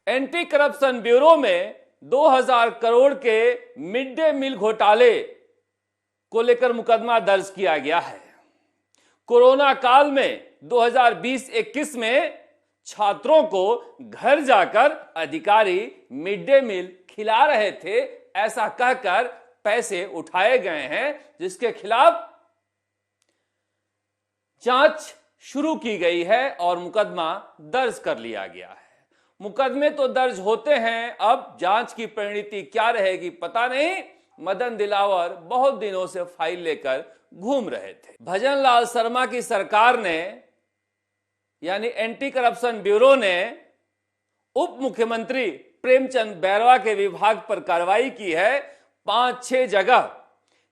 Anti corruption bureau में 2000 करोड़ के mid day meal घोटाले को लेकर मुकदमा दर्ज किया गया है। कोरोना काल में 2020-21 में छात्रों को घर जाकर अधिकारी मिड डे मील खिला रहे थे, ऐसा कहकर पैसे उठाए गए हैं, जिसके खिलाफ जांच शुरू की गई है और मुकदमा दर्ज कर लिया गया है। मुकदमे तो दर्ज होते हैं, अब जांच की परिणति क्या रहेगी पता नहीं। मदन दिलावर बहुत दिनों से फाइल लेकर घूम रहे थे। भजन लाल शर्मा की सरकार ने यानी एंटी करप्शन ब्यूरो ने उप मुख्यमंत्री प्रेमचंद बैरवा के विभाग पर कार्रवाई की है। 5-6 जगह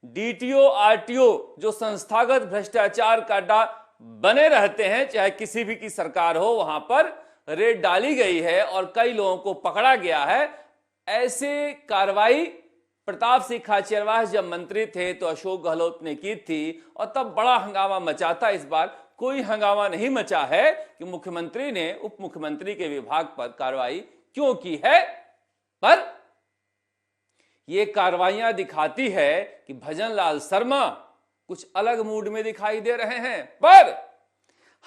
डीटीओ आरटीओ जो संस्थागत भ्रष्टाचार का बने रहते हैं, चाहे किसी भी की सरकार हो, वहां पर रेड डाली गई है और कई लोगों को पकड़ा गया है। ऐसे कार्रवाई प्रताप सिंह खाचरियावास जब मंत्री थे तो अशोक गहलोत ने की थी और तब बड़ा हंगामा मचा था। इस बार कोई हंगामा नहीं मचा है कि मुख्यमंत्री ने उप मुख्यमंत्री के विभाग पर कार्रवाई क्यों की है, पर यह कार्रवाइयां दिखाती है कि भजन लाल शर्मा कुछ अलग मूड में दिखाई दे रहे हैं। पर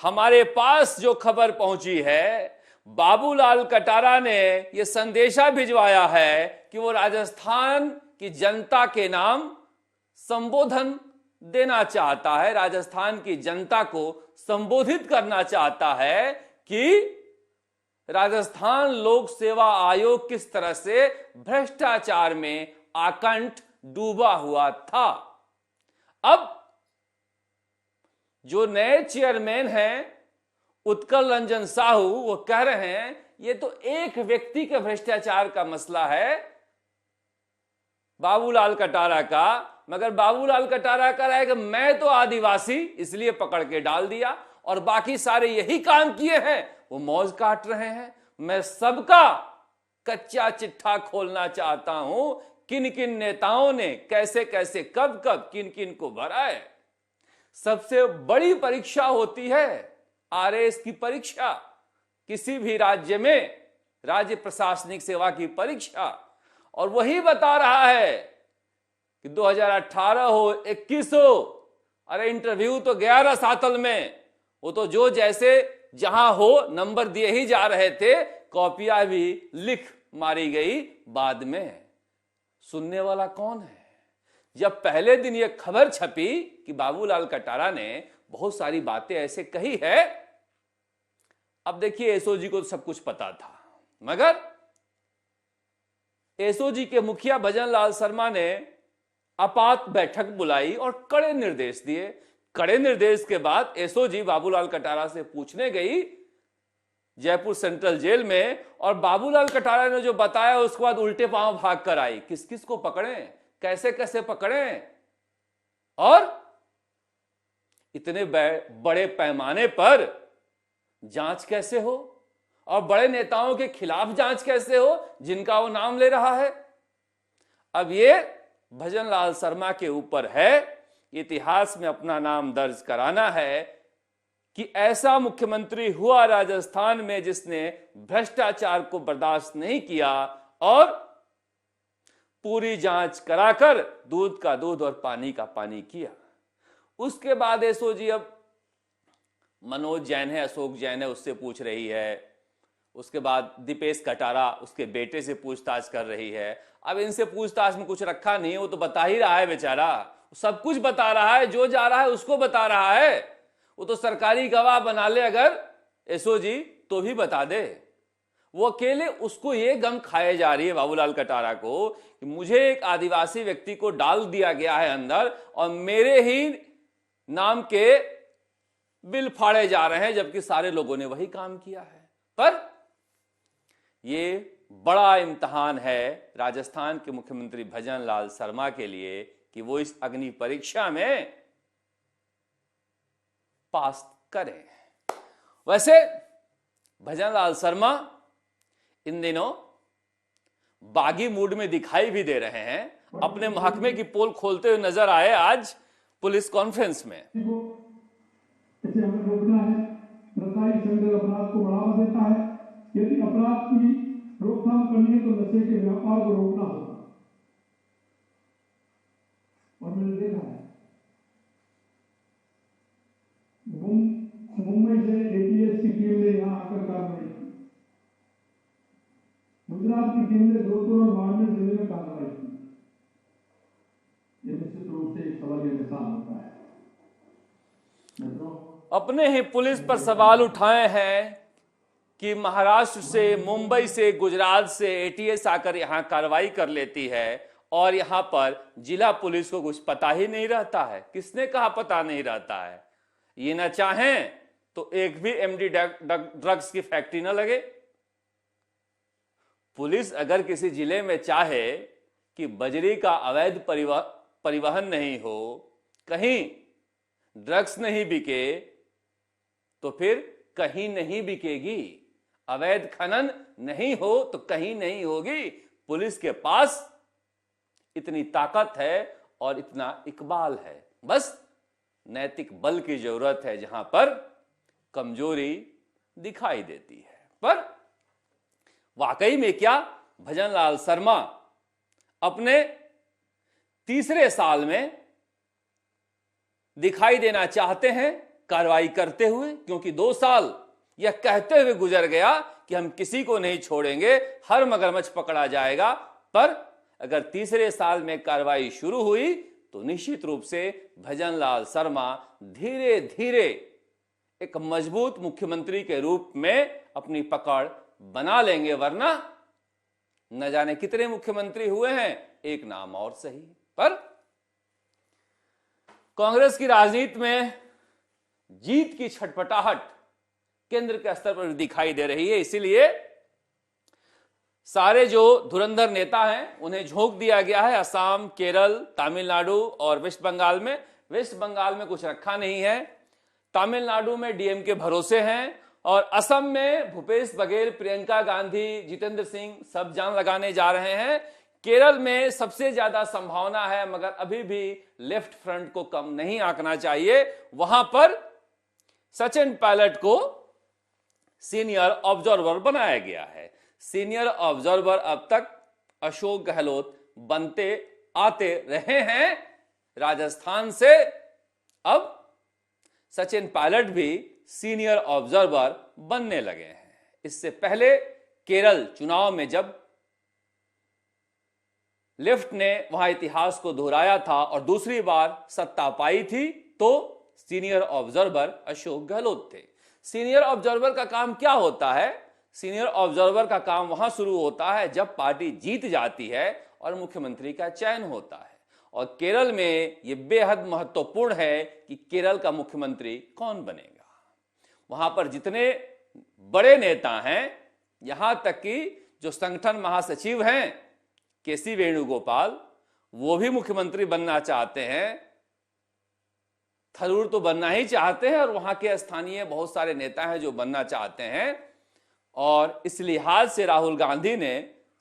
हमारे पास जो खबर पहुंची है, बाबूलाल कटारा ने यह संदेशा भिजवाया है कि वो राजस्थान की जनता के नाम संबोधन देना चाहता है, राजस्थान की जनता को संबोधित करना चाहता है कि राजस्थान लोक सेवा आयोग किस तरह से भ्रष्टाचार में आकंठ डूबा हुआ था। अब जो नए चेयरमैन हैं उत्कल रंजन साहू, वो कह रहे हैं ये तो एक व्यक्ति के भ्रष्टाचार का मसला है बाबूलाल कटारा का, मगर बाबूलाल कटारा कह रहा है कि मैं तो आदिवासी इसलिए पकड़ के डाल दिया और बाकी सारे यही काम किए हैं, वो मौज काट रहे हैं। मैं सबका कच्चा चिट्ठा खोलना चाहता हूं, किन किन नेताओं ने कैसे कैसे कब कब किन किन को भरा है। सबसे बड़ी परीक्षा होती है आरएएस की परीक्षा, किसी भी राज्य में राज्य प्रशासनिक सेवा की परीक्षा, और वही बता रहा है कि 2018 हो 21 हो, अरे इंटरव्यू तो 11 सातल में, वो तो जो जैसे जहां हो नंबर दिए ही जा रहे थे, कॉपियां भी लिख मारी गई बाद में। सुनने वाला कौन है? जब पहले दिन यह खबर छपी कि बाबूलाल कटारा ने बहुत सारी बातें ऐसे कही है, अब देखिए एसओजी को तो सब कुछ पता था, मगर एसओजी के मुखिया भजन लाल शर्मा ने आपात बैठक बुलाई और कड़े निर्देश दिए। कड़े निर्देश के बाद एसओजी बाबूलाल कटारा से पूछने गई जयपुर सेंट्रल जेल में, और बाबूलाल कटारा ने जो बताया उसके बाद उल्टे पांव भाग कर आई। किस किस को पकड़े, कैसे कैसे पकड़े, और इतने बड़े पैमाने पर जांच कैसे हो, और बड़े नेताओं के खिलाफ जांच कैसे हो जिनका वो नाम ले रहा है। अब ये भजन लाल शर्मा के ऊपर है, इतिहास में अपना नाम दर्ज कराना है कि ऐसा मुख्यमंत्री हुआ राजस्थान में जिसने भ्रष्टाचार को बर्दाश्त नहीं किया और पूरी जांच कराकर दूध का दूध और पानी का पानी किया। उसके बाद एसओजी अब मनोज जैन है, अशोक जैन है, उससे पूछ रही है। उसके बाद दीपेश कटारा उसके बेटे से पूछताछ कर रही है। अब इनसे पूछताछ में कुछ रखा नहीं, वो तो बता ही रहा है बेचारा, सब कुछ बता रहा है, जो जा रहा है उसको बता रहा है। वो तो सरकारी गवाह बना ले अगर एसओजी तो भी बता दे। वो अकेले उसको ये गम खाए जा रही है बाबूलाल कटारा को कि मुझे एक आदिवासी व्यक्ति को डाल दिया गया है अंदर और मेरे ही नाम के बिल फाड़े जा रहे हैं, जबकि सारे लोगों ने वही काम किया है। पर ये बड़ा इम्तिहान है राजस्थान के मुख्यमंत्री भजन लाल शर्मा के लिए कि वो इस अग्नि परीक्षा में पास करें। वैसे भजन लाल शर्मा इन दिनों बागी मूड में दिखाई भी दे रहे हैं। अपने महकमे की पोल खोलते हुए नजर आए आज पुलिस कॉन्फ्रेंस में। इसे हमें रोकना है। रसाई संगठन अपराध को बढ़ावा देता है। यदि अपराध की को रोकना होगा। और मैंने देखा है मुंबई से एटीएस की टीम ने यहाँ आकर कार्रवाई की, गुजरात की टीम ने जोधपुर और बाड़मेर जिले में कार्रवाई की। ये निश्चित रूप से एक सवालिया निशान होता है। अपने ही पुलिस पर सवाल उठाए हैं कि महाराष्ट्र से, मुंबई से, गुजरात से एटीएस आकर यहां कार्रवाई कर लेती है और यहां पर जिला पुलिस को कुछ पता ही नहीं रहता है। किसने कहा पता नहीं रहता है? ये ना चाहें तो एक भी एमडी ड्रग्स की फैक्ट्री ना लगे। पुलिस अगर किसी जिले में चाहे कि बजरी का अवैध परिवहन नहीं हो, कहीं ड्रग्स नहीं बिके, तो फिर कहीं नहीं बिकेगी। अवैध खनन नहीं हो तो कहीं नहीं होगी। पुलिस के पास इतनी ताकत है और इतना इकबाल है, बस नैतिक बल की जरूरत है जहां पर कमजोरी दिखाई देती है। पर वाकई में क्या भजनलाल शर्मा अपने तीसरे साल में दिखाई देना चाहते हैं कार्रवाई करते हुए? क्योंकि 2 साल यह कहते हुए गुजर गया कि हम किसी को नहीं छोड़ेंगे, हर मगरमच्छ पकड़ा जाएगा। पर अगर तीसरे साल में कार्रवाई शुरू हुई तो निश्चित रूप से भजनलाल शर्मा धीरे धीरे एक मजबूत मुख्यमंत्री के रूप में अपनी पकड़ बना लेंगे। वरना न जाने कितने मुख्यमंत्री हुए हैं, एक नाम और सही। पर कांग्रेस की राजनीति में जीत की छटपटाहट केंद्र के स्तर पर दिखाई दे रही है। इसीलिए सारे जो धुरंधर नेता हैं उन्हें झोंक दिया गया है असम, केरल, तमिलनाडु और वेस्ट बंगाल में। वेस्ट बंगाल में कुछ रखा नहीं है, तमिलनाडु में डीएम के भरोसे हैं और असम में भूपेश बघेल, प्रियंका गांधी, जितेंद्र सिंह सब जान लगाने जा रहे हैं। केरल में सबसे ज्यादा संभावना है, मगर अभी भी लेफ्ट फ्रंट को कम नहीं आंकना चाहिए। वहां पर सचिन पायलट को सीनियर ऑब्जर्वर बनाया गया है। सीनियर ऑब्जर्वर अब तक अशोक गहलोत बनते आते रहे हैं राजस्थान से। अब सचिन पायलट भी सीनियर ऑब्जर्वर बनने लगे हैं। इससे पहले केरल चुनाव में जब लेफ्ट ने वहां इतिहास को दोहराया था और दूसरी बार सत्ता पाई थी, तो सीनियर ऑब्जर्वर अशोक गहलोत थे। सीनियर ऑब्जर्वर का काम क्या होता है? सीनियर ऑब्जर्वर का काम वहां शुरू होता है जब पार्टी जीत जाती है और मुख्यमंत्री का चयन होता है। और केरल में यह बेहद महत्वपूर्ण है कि केरल का मुख्यमंत्री कौन बनेगा। वहां पर जितने बड़े नेता हैं, यहां तक कि जो संगठन महासचिव हैं केसी वेणुगोपाल, वो भी मुख्यमंत्री बनना चाहते हैं। थरूर तो बनना ही चाहते हैं और वहां के स्थानीय बहुत सारे नेता हैं जो बनना चाहते हैं। और इस लिहाज से राहुल गांधी ने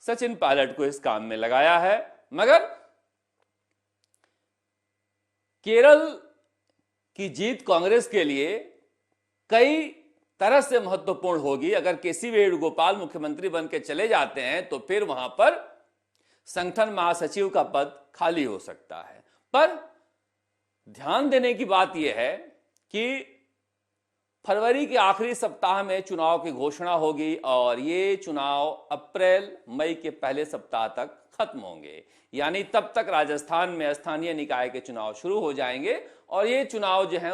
सचिन पायलट को इस काम में लगाया है। मगर केरल की जीत कांग्रेस के लिए कई तरह से महत्वपूर्ण होगी। अगर केसी वेणुगोपाल मुख्यमंत्री बन के चले जाते हैं तो फिर वहां पर संगठन महासचिव का पद खाली हो सकता है। पर ध्यान देने की बात यह है कि फरवरी के आखिरी सप्ताह में चुनाव की घोषणा होगी और ये चुनाव अप्रैल मई के पहले सप्ताह तक खत्म होंगे। यानी तब तक राजस्थान में स्थानीय निकाय के चुनाव शुरू हो जाएंगे और ये चुनाव जो है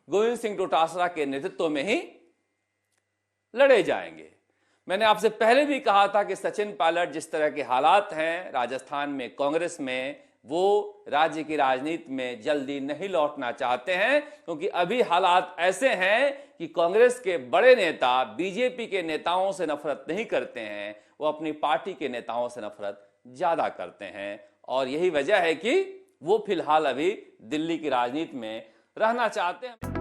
गोविंद सिंह डोटासरा के नेतृत्व में ही लड़े जाएंगे। मैंने आपसे पहले भी कहा था कि सचिन पायलट जिस तरह के हालात हैं राजस्थान में कांग्रेस में, वो राज्य की राजनीति में जल्दी नहीं लौटना चाहते हैं, क्योंकि अभी हालात ऐसे हैं कि कांग्रेस के बड़े नेता बीजेपी के नेताओं से नफरत नहीं करते हैं, वो अपनी पार्टी के नेताओं से नफरत ज्यादा करते हैं। और यही वजह है कि वो फिलहाल अभी दिल्ली की राजनीति में रहना चाहते हैं।